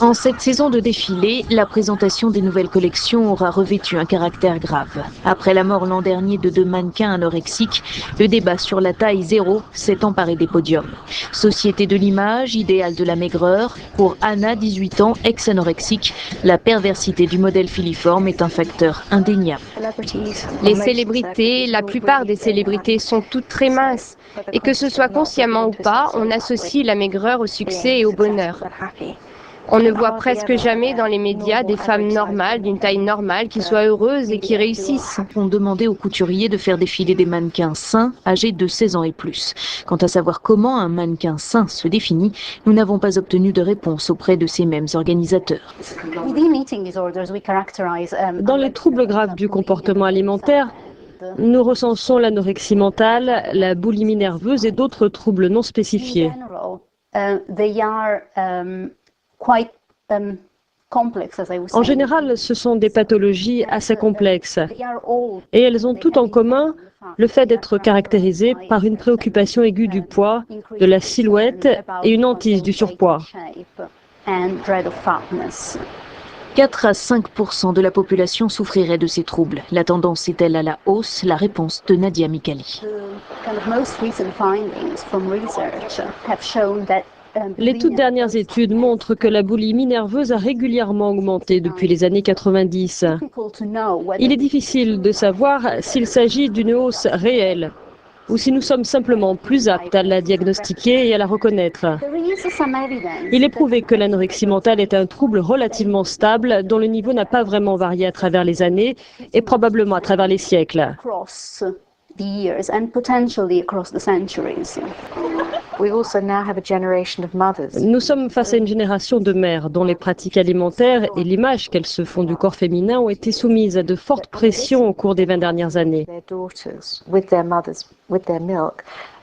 En cette saison de défilé, la présentation des nouvelles collections aura revêtu un caractère grave. Après la mort l'an dernier de 2 mannequins anorexiques, le débat sur la taille zéro s'est emparé des podiums. Société de l'image, idéal de la maigreur, pour Anna, 18 ans, ex-anorexique, la perversité du modèle filiforme est un facteur indéniable. Les célébrités, la plupart des célébrités sont toutes très minces. Et que ce soit consciemment ou pas, on associe la maigreur au succès et au bonheur. On ne voit presque jamais dans les médias des femmes normales, d'une taille normale, qui soient heureuses et qui réussissent. On demandait aux couturiers de faire défiler des mannequins sains, âgés de 16 ans et plus. Quant à savoir comment un mannequin sain se définit, nous n'avons pas obtenu de réponse auprès de ces mêmes organisateurs. Dans les troubles graves du comportement alimentaire, nous recensons l'anorexie mentale, la boulimie nerveuse et d'autres troubles non spécifiés. En général, ce sont des pathologies assez complexes et elles ont tout en commun le fait d'être caractérisées par une préoccupation aiguë du poids, de la silhouette et une hantise du surpoids. 4 à 5% de la population souffrirait de ces troubles. La tendance est-elle à la hausse? La réponse de Nadia Mikali. Les toutes dernières études montrent que la boulimie nerveuse a régulièrement augmenté depuis les années 90. Il est difficile de savoir s'il s'agit d'une hausse réelle ou si nous sommes simplement plus aptes à la diagnostiquer et à la reconnaître. Il est prouvé que l'anorexie mentale est un trouble relativement stable dont le niveau n'a pas vraiment varié à travers les années et probablement à travers les siècles. Nous sommes face à une génération de mères dont les pratiques alimentaires et l'image qu'elles se font du corps féminin ont été soumises à de fortes pressions au cours des 20 dernières années.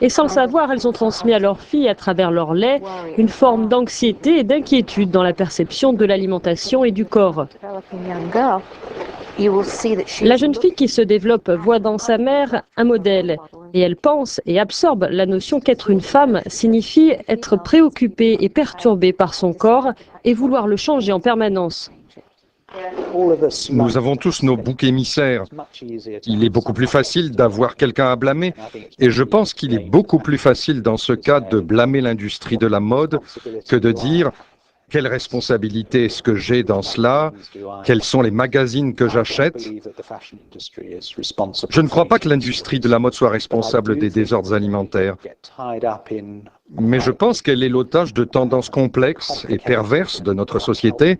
Et sans le savoir, elles ont transmis à leurs filles, à travers leur lait, une forme d'anxiété et d'inquiétude dans la perception de l'alimentation et du corps. La jeune fille qui se développe voit dans sa mère un modèle et elle pense et absorbe la notion qu'être une femme signifie être préoccupée et perturbée par son corps et vouloir le changer en permanence. Nous avons tous nos boucs émissaires. Il est beaucoup plus facile d'avoir quelqu'un à blâmer et je pense qu'il est beaucoup plus facile dans ce cas de blâmer l'industrie de la mode que de dire quelle responsabilité est-ce que j'ai dans cela? Quels sont les magazines que j'achète? Je ne crois pas que l'industrie de la mode soit responsable des désordres alimentaires. Mais je pense qu'elle est l'otage de tendances complexes et perverses de notre société,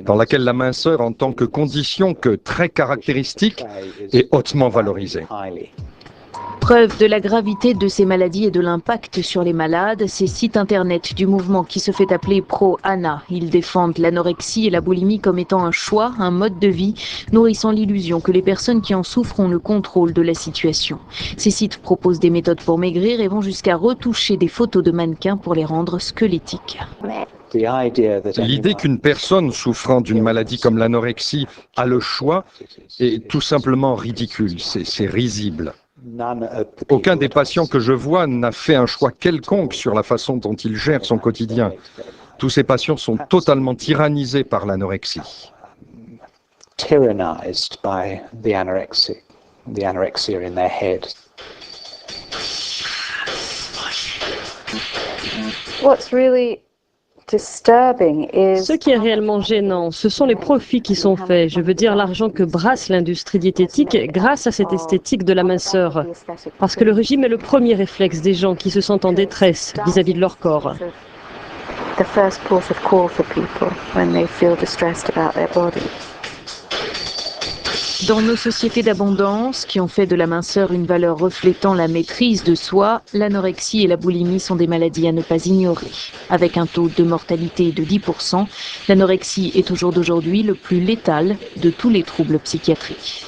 dans laquelle la minceur en tant que condition que très caractéristique est hautement valorisée. Preuve de la gravité de ces maladies et de l'impact sur les malades, ces sites internet du mouvement qui se fait appeler Pro-Anna. Ils défendent l'anorexie et la boulimie comme étant un choix, un mode de vie, nourrissant l'illusion que les personnes qui en souffrent ont le contrôle de la situation. Ces sites proposent des méthodes pour maigrir et vont jusqu'à retoucher des photos de mannequins pour les rendre squelettiques. L'idée qu'une personne souffrant d'une maladie comme l'anorexie a le choix est tout simplement ridicule, c'est risible. Aucun des patients que je vois n'a fait un choix quelconque sur la façon dont il gère son quotidien. Tous ces patients sont totalement tyrannisés par l'anorexie. Ce qui est réellement gênant, ce sont les profits qui sont faits. Je veux dire l'argent que brasse l'industrie diététique grâce à cette esthétique de la minceur. Parce que le régime est le premier réflexe des gens qui se sentent en détresse vis-à-vis de leur corps. Dans nos sociétés d'abondance, qui ont fait de la minceur une valeur reflétant la maîtrise de soi, l'anorexie et la boulimie sont des maladies à ne pas ignorer. Avec un taux de mortalité de 10%, l'anorexie est au jour d'aujourd'hui le plus létal de tous les troubles psychiatriques.